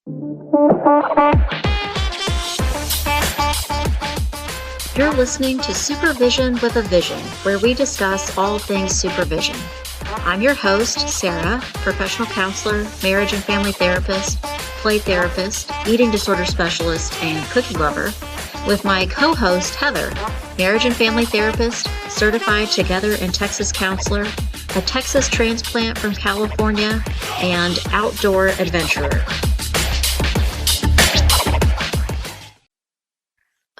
You're listening to Supervision with a Vision, where we discuss all things supervision. I'm your host, Sarah, professional counselor, marriage and family therapist, play therapist, eating disorder specialist, and cookie lover, with my co-host, Heather, marriage and family therapist, certified Together in Texas counselor, a Texas transplant from California, and outdoor adventurer.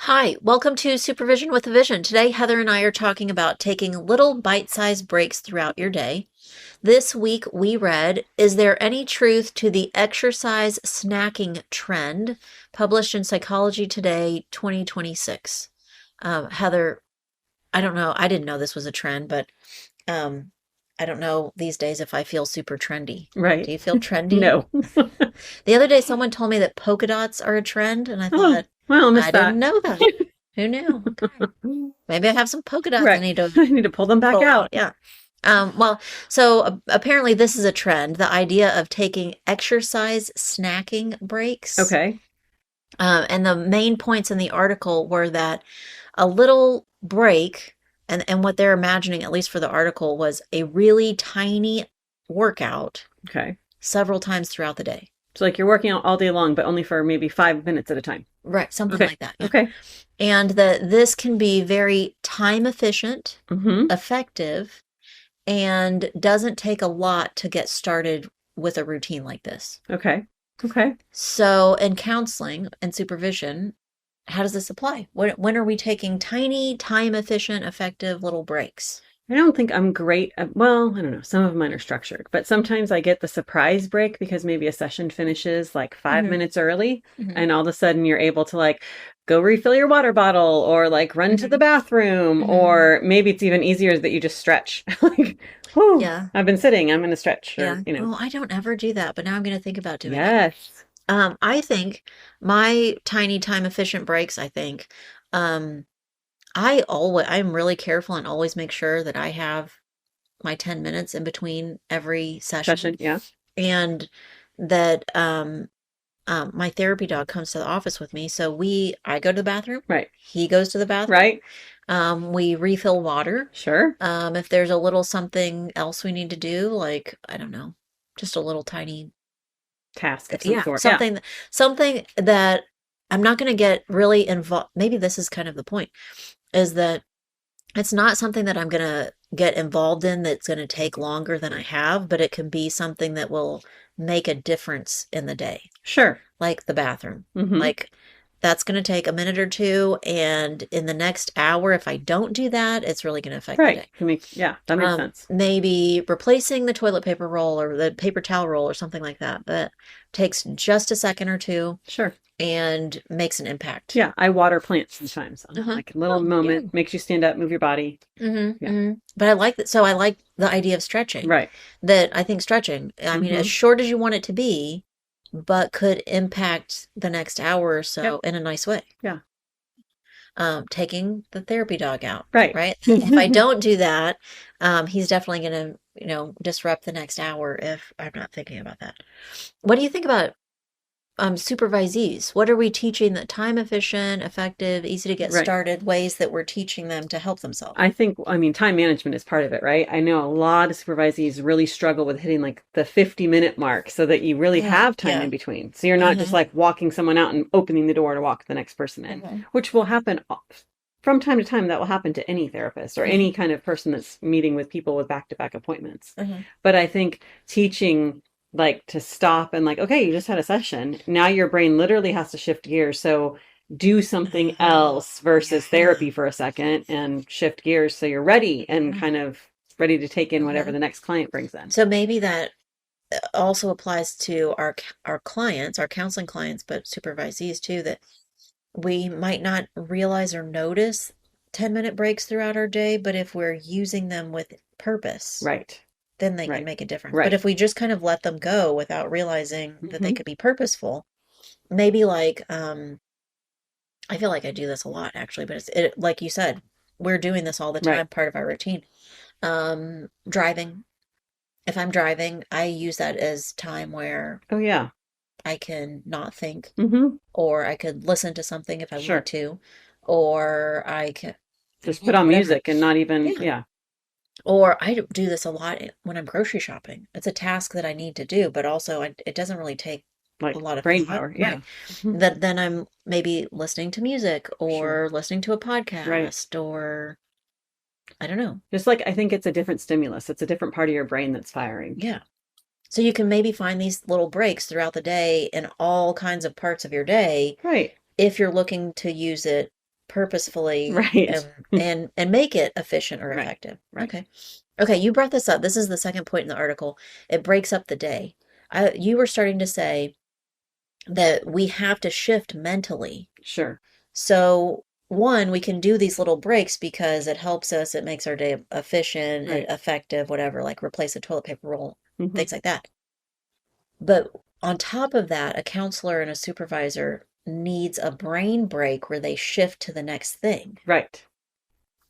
Hi, welcome to Supervision with a Vision. Today, Heather and I are talking about taking little bite-sized breaks throughout your day. This week, we read, Is There Any Truth to the Exercise Snacking Trend? Published in Psychology Today, 2026. Heather, I don't know. I didn't know this was a trend, but I don't know these days if I feel super trendy. Right. Do you feel trendy? No. The other day, someone told me that polka dots are a trend, and I thought, well, I didn't know that. Who knew? Okay. Maybe I have some polka dots. Right. I need to pull them back out. Yeah. So apparently this is a trend, the idea of taking exercise snacking breaks. Okay. And the main points in the article were that a little break, and what they're imagining, at least for the article, was a really tiny workout. Okay. Several times throughout the day. So like you're working out all day long, but only for maybe 5 minutes at a time. Right. Something like that. Yeah. Okay. And that this can be very time efficient, effective, and doesn't take a lot to get started with a routine like this. Okay. So in counseling and supervision, how does this apply? When are we taking tiny, time efficient, effective little breaks? I don't think I'm great at, well, I don't know. Some of mine are structured, but sometimes I get the surprise break because maybe a session finishes like 5 minutes early and all of a sudden you're able to like go refill your water bottle or like run to the bathroom or maybe it's even easier that you just stretch. Like, whew, yeah, I've been sitting, I'm going to stretch. Or, yeah. Oh, I don't ever do that, but now I'm going to think about doing it. Yes. I think my tiny time efficient breaks, I'm really careful and always make sure that I have my 10 minutes in between every session. Yeah. And that my therapy dog comes to the office with me. So I go to the bathroom. Right. He goes to the bathroom. Right. We refill water. Sure. If there's a little something else we need to do, like, I don't know, just a little tiny task of some sort. Something that I'm not going to get really involved. Maybe this is kind of the point, is that it's not something that I'm going to get involved in that's going to take longer than I have, but it can be something that will make a difference in the day. Sure. Like the bathroom. Like that's going to take a minute or two. And in the next hour, if I don't do that, it's really going to affect the day. That makes sense. Maybe replacing the toilet paper roll or the paper towel roll or something like that. That takes just a second or two. Sure. And makes an impact. Yeah, I water plants sometimes. Like a little moment, makes you stand up, move your body. But I like that. So I like the idea of stretching. Right. That I think stretching, I mean, as short as you want it to be, but could impact the next hour or so in a nice way. Yeah. Taking the therapy dog out. Right. Right. If I don't do that, he's definitely going to, disrupt the next hour if I'm not thinking about that. What do you think about supervisees? What are we teaching that time efficient, effective, easy to get started, ways that we're teaching them to help themselves? I think, time management is part of it, right? I know a lot of supervisees really struggle with hitting like the 50-minute mark so that you really have time in between. So you're not just like walking someone out and opening the door to walk the next person in, which will happen from time to time. That will happen to any therapist or any kind of person that's meeting with people with back-to-back appointments. But I think teaching like to stop and like, okay, you just had a session. Now your brain literally has to shift gears. So do something else versus therapy for a second and shift gears so you're ready and kind of ready to take in whatever the next client brings in. So maybe that also applies to our clients, our counseling clients, but supervisees too, that we might not realize or notice 10-minute breaks throughout our day, but if we're using them with purpose. Right. Then they can make a difference. But if we just kind of let them go without realizing that they could be purposeful, maybe like, I feel like I do this a lot actually, but it's like you said, we're doing this all the time, part of our routine. Driving. If I'm driving, I use that as time where I can not think, Mm-hmm. or I could listen to something if I want Sure. to, or I can, Just put on whatever. music and not even, Yeah. yeah, Or I do this a lot when I'm grocery shopping. It's a task that I need to do, but also it doesn't really take a like lot of brain thought. power. Right. Yeah. Mhm. That then I'm maybe listening to music Sure. or listening to a Right. podcast or I don't know. Just like I think it's a different stimulus. It's a different part of your brain that's firing. Yeah. So you can maybe find these little breaks throughout the day in all kinds of parts of your day Right. if you're looking to use it purposefully Right. and make it efficient or Right. effective. Right. Okay. Okay, you brought this up. This is the second point in the article. It breaks up the day. You were starting to say that we have to shift mentally. Sure. So, one, we can do these little breaks because it helps us, it makes our day efficient, Right. effective, whatever, like replace a toilet paper roll, Mm-hmm. things like that. But on top of that, a counselor and a supervisor needs a brain break where they shift to the next thing. Right.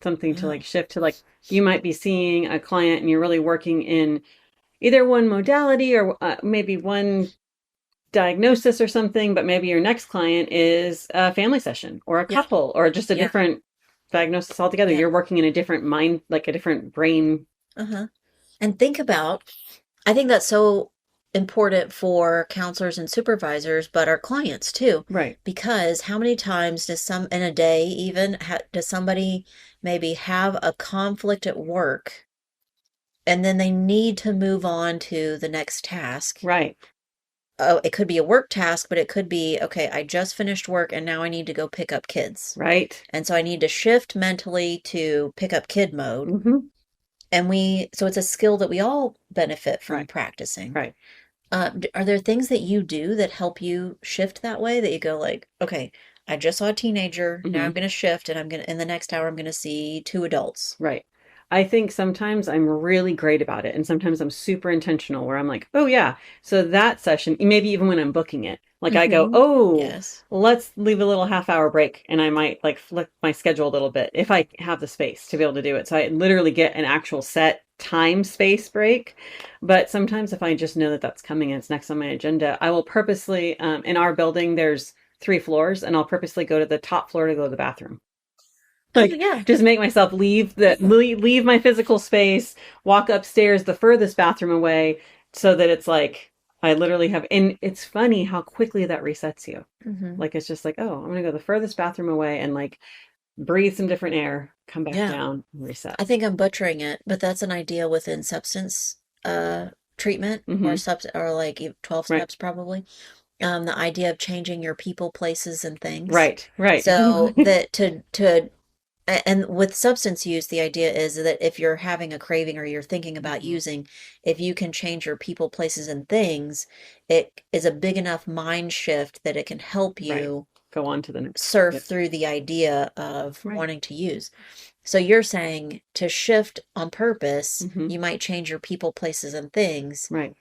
Something to like Oh, shift to like you might be seeing a client and you're really working in either one modality or maybe one diagnosis or something, but maybe your next client is a family session or a yeah, couple or just a yeah, different diagnosis altogether. yeah. You're working in a different mind, like a different brain. Uh-huh. And think about, I think that's so important for counselors and supervisors, but our clients too. Right. Because how many times does some in a day even does somebody maybe have a conflict at work and then they need to move on to the next task? Right. Oh, it could be a work task, but it could be, okay, I just finished work and now I need to go pick up kids. Right. And so I need to shift mentally to pick up kid mode. Mm-hmm. And so it's a skill that we all benefit from Right. practicing. Right. Are there things that you do that help you shift that way that you go like, okay, I just saw a teenager, now I'm Mm-hmm. going to shift and in the next hour, I'm going to see two adults. Right. I think sometimes I'm really great about it. And sometimes I'm super intentional where I'm like, oh, yeah. So that session, maybe even when I'm booking it, like I go, Mm-hmm. oh, Yes. let's leave a little half-hour break. And I might like flip my schedule a little bit if I have the space to be able to do it. So I literally get an actual set time space break. But sometimes if I just know that that's coming and it's next on my agenda, I will purposely, in our building, there's 3 floors, and I'll purposely go to the top floor to go to the bathroom. Oh, Like yeah. just make myself leave my physical space, walk upstairs the furthest bathroom away so that it's like I literally have, and it's funny how quickly that resets you. Mm-hmm. Like it's just like, oh, I'm gonna go the furthest bathroom away and like breathe some different air, come back Yeah. down, and reset. I think I'm butchering it, but that's an idea within substance treatment or Mm-hmm. or like 12 Right. steps probably. The idea of changing your people, places, and things. Right. Right. So that and with substance use, the idea is that if you're having a craving or you're thinking about Mhm. using, if you can change your people, places, and things, it is a big enough mind shift that it can help Right. you Go on to the next. surf Yep. through the idea of Right. wanting to use. So you're saying to shift on purpose, Mm-hmm. you might change your people, places, and things, Right.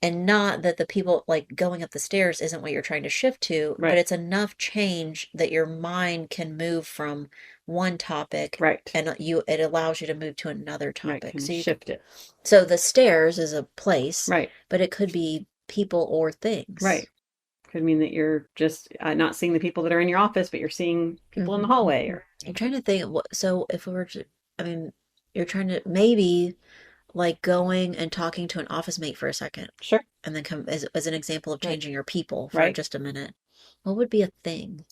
and not that the people like going up the stairs isn't what you're trying to shift to, but Right. it's enough change that your mind can move from one topic Right. and it allows you to move to another Right. topic. Can So shift it. so the stairs is a place, Right. but it could be people or things. Right. Could mean that you're just not seeing the people that are in your office, but you're seeing people in the Hmm. hallway. Or I'm trying to think so if we were to, I mean, you're trying to maybe like going and talking to an office mate for a second sure, and then come as an example of right, changing your people for right. just a minute. What would be a thing?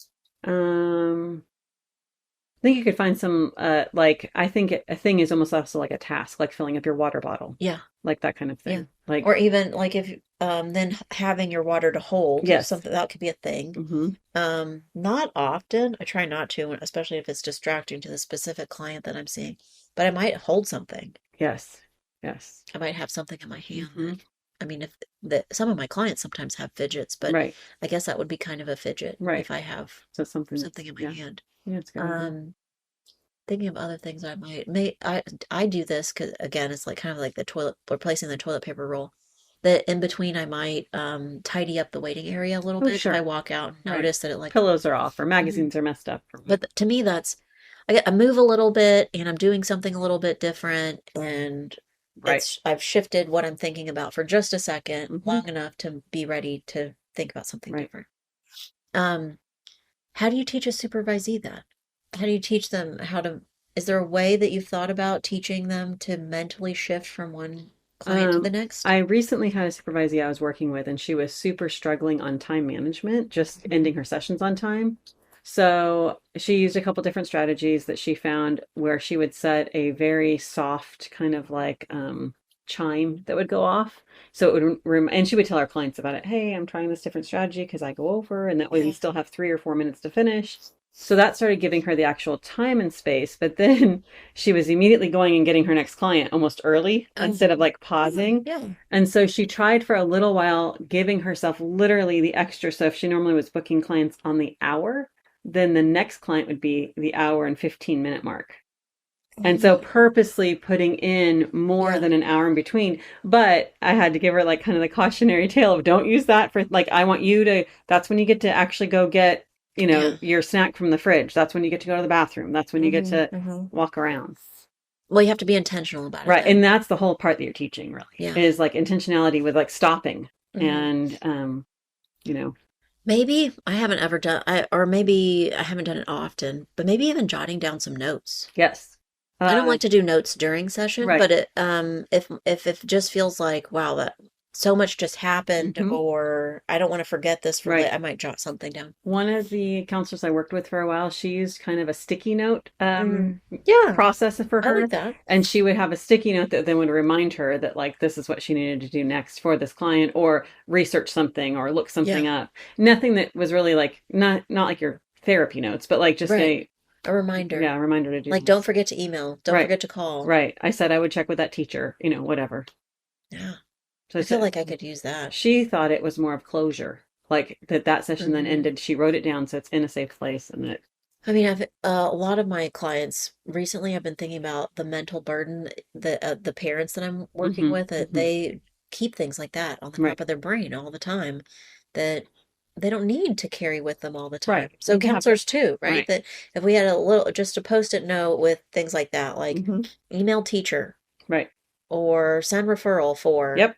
I think you could find some like I think a thing is almost also like a task, like filling up your water bottle, Yeah. like that kind of Yeah. thing. Like Or even like if then having your water to hold, yes, something that could be a thing. mm-hmm. Not often. I try not to, especially if it's distracting to the specific client that I'm seeing. But I might hold something. Yes, yes, I might have something in my hand mm-hmm. I mean, if some of my clients sometimes have fidgets, but Right, I guess that would be kind of a fidget right. if I have So something something that's in my yeah, hand. yeah, it's a good idea. Thinking of other things I do this because again, it's like kind of like the toilet replacing the toilet paper roll. That in between, I might tidy up the waiting area a little Oh bit if I sure, walk out and right. notice that it like. Pillows are off, or Mhm. magazines are messed up. But to me, that's I move a little bit and I'm doing something a little bit different, and Right. I've shifted what I'm thinking about for just a second, Mm-hmm. long enough to be ready to think about something Right. different. How do you teach a supervisee that? How do you teach them is there a way that you've thought about teaching them to mentally shift from one client to the next? I recently had a supervisee I was working with, and she was super struggling on time management, just Mhm. ending her sessions on time. So she used a couple different strategies that she found where she would set a very soft kind of like chime that would go off. So it would, and she would tell our clients about it. Hey, I'm trying this different strategy because I go over, and that way we Yeah. still have 3 or 4 minutes to finish. So that started giving her the actual time and space. But then she was immediately going and getting her next client almost early instead of like pausing. Yeah. And so she tried for a little while giving herself literally the extra. So if she normally was booking clients on the hour, then the next client would be the hour and 15-minute mark. And so purposely putting in more than an hour in between. But I had to give her like kind of the cautionary tale of don't use that for like, I want you to, that's when you get to actually go get, your snack from the fridge. That's when you get to go to the bathroom. That's when you get to walk around. Well, you have to be intentional about it. Right. Then. And that's the whole part that you're teaching really is like intentionality with like stopping and, maybe I haven't ever done, or maybe I haven't done it often, but maybe even jotting down some notes. Yes. I don't like to do notes during session, right. but if it just feels like, wow, that so much just happened, or I don't want to forget this for I might jot something down. One of the counselors I worked with for a while, she used kind of a sticky note process for her. I like that. And she would have a sticky note that then would remind her that like this is what she needed to do next for this client, or research something or look something up. Nothing that was really like not like your therapy notes, but like just a reminder. Yeah, a reminder to do like, don't forget to email. Don't forget to call. Right. I said I would check with that teacher, whatever. Yeah. So I feel like I could use that. She thought it was more of closure, like that session then ended. She wrote it down so it's in a safe place, and it. I mean, I've a lot of my clients recently. I've been thinking about the mental burden that the parents that I'm working with that they keep things like that on the top of their brain all the time, that they don't need to carry with them all the time. Right. So counselors too, right? That if we had just a post-it note with things like that, like email teacher, right, or send referral for. Yep.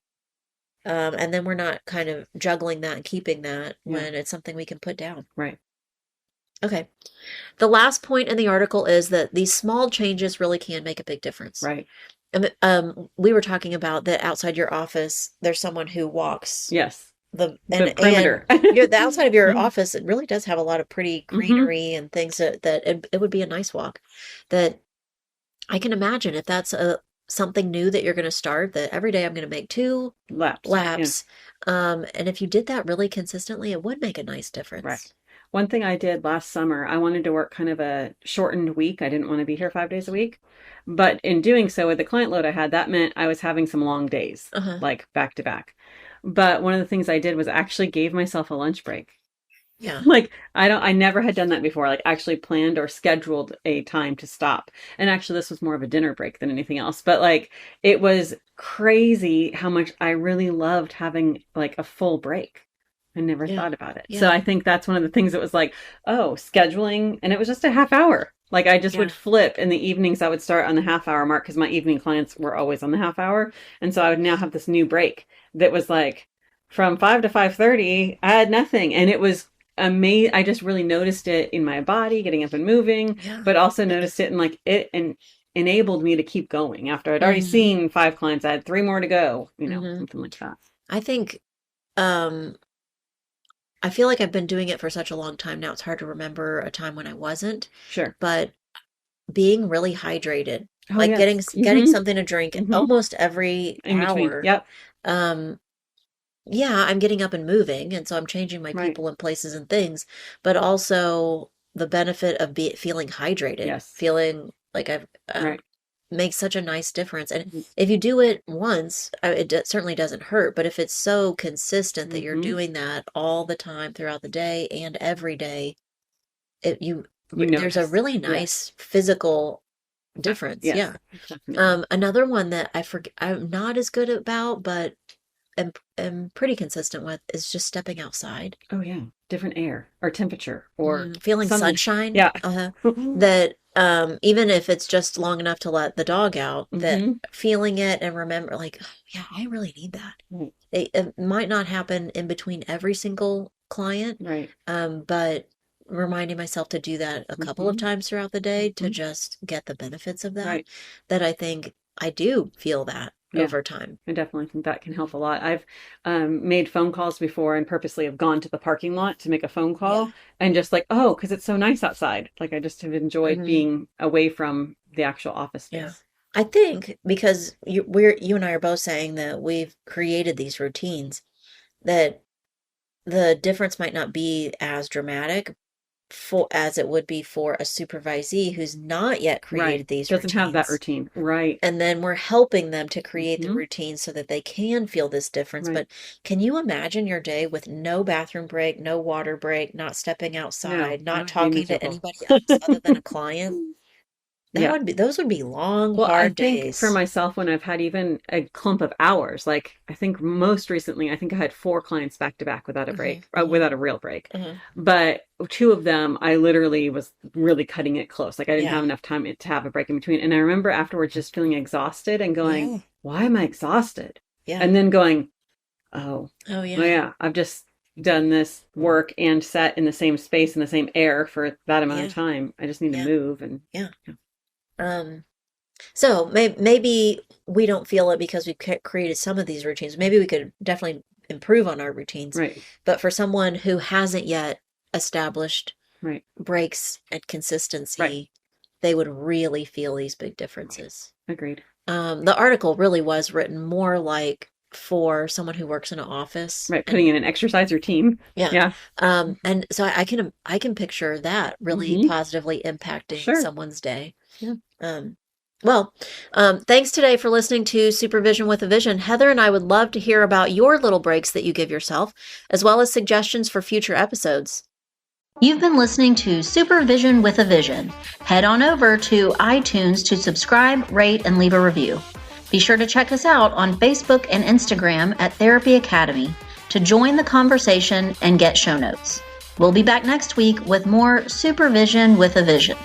And then we're not kind of juggling that and keeping that when it's something we can put down. Right. Okay. The last point in the article is that these small changes really can make a big difference. Right. We were talking about that outside your office, there's someone who walks. Yes. The perimeter. The outside of your office, it really does have a lot of pretty greenery and things that it would be a nice walk. That I can imagine if that's something new that you're going to start, that every day I'm going to make 2 laps. And if you did that really consistently, it would make a nice difference. Right. One thing I did last summer, I wanted to work kind of a shortened week. I didn't want to be here 5 days a week. But in doing so, with the client load I had, that meant I was having some long days, like back to back. But one of the things I did was actually gave myself a lunch break. Yeah. Like I never had done that before, like actually planned or scheduled a time to stop. And actually this was more of a dinner break than anything else. But like it was crazy how much I really loved having like a full break. I never thought about it. So I think that's one of the things that was like, oh, scheduling, and it was just a half hour. Like I just would flip in the evenings. I would start on the half hour mark because my evening clients were always on the half hour. And so I would now have this new break that was like from 5 to 5:30, I had nothing. And it was amazing. I just really noticed it in my body, getting up and moving, but also noticed it in like it and enabled me to keep going after I'd already seen 5 clients. I had 3 more to go, something like that. I think, I feel like I've been doing it for such a long time now. It's hard to remember a time when I wasn't. Sure. But being really hydrated, getting something to drink almost every hour. Yep. Yeah, I'm getting up and moving, and so I'm changing my people and places and things, but also the benefit of feeling hydrated, feeling like I've makes such a nice difference. And if you do it once, it certainly doesn't hurt, but if it's so consistent that you're doing that all the time throughout the day and every day, there's a really nice physical difference. Yes, Another one that I'm not as good about, but am pretty consistent with is just stepping outside. Oh yeah, different air or temperature or feeling sunshine. Yeah, that even if it's just long enough to let the dog out, that Mm-hmm. feeling it and remember, like, oh, yeah, I really need that. Right. It might not happen in between every single client, Right. but reminding myself to do that a couple of Mm-hmm. times throughout the day to Mm-hmm. just get the benefits of that, Right. that I think I do feel that Yeah. over time. I definitely think that can help a lot. I've made phone calls before and purposely have gone to the parking lot to make a phone call Yeah. and just like, oh, because it's so nice outside. Like I just have enjoyed Mhm. being away from the actual office space. Yeah. I think because you and I are both saying that we've created these routines, that the difference might not be as dramatic as it would be for a supervisee who's not yet Right. created these Doesn't have that routines. routine. Right. And then we're helping them to create the Mhm. routine so that they can feel this difference. Right. But can you imagine your day with no bathroom break, no water break, not stepping No, outside, that not would be talking to miserable. anybody else other than a client? Yeah. Those would be long, Well, I hard think for days. myself, when I've had even a clump of hours, like I think most recently, I think I had 4 clients back to back without a break, without a real break. But 2 of them, I literally was really cutting it close. Like I didn't Yeah. have enough time to have a break in between. And I remember afterwards just feeling exhausted and going, Yeah. why am I exhausted? Yeah. And then going, oh Oh, yeah. well, yeah, I've just done this work and sat in the same space in the same air for that amount Yeah. of time. I just need to Yeah. move. And Yeah. So maybe we don't feel it because we've created some of these routines. Maybe we could definitely improve on our routines. right, But for someone who hasn't yet established right, breaks and consistency, Right. they would really feel these big differences. agreed. The article really was written more like for someone who works in an office. Right, putting in an exercise routine. Yeah. Yeah. And so I can picture that really Mhm. positively impacting Sure. someone's day. Yeah. Thanks today for listening to Supervision with a Vision. Heather and I would love to hear about your little breaks that you give yourself, as well as suggestions for future episodes. You've been listening to Supervision with a Vision. Head on over to iTunes to subscribe, rate, and leave a review. Be sure to check us out on Facebook and Instagram at Therapy Academy to join the conversation and get show notes. We'll be back next week with more Supervision with a Vision.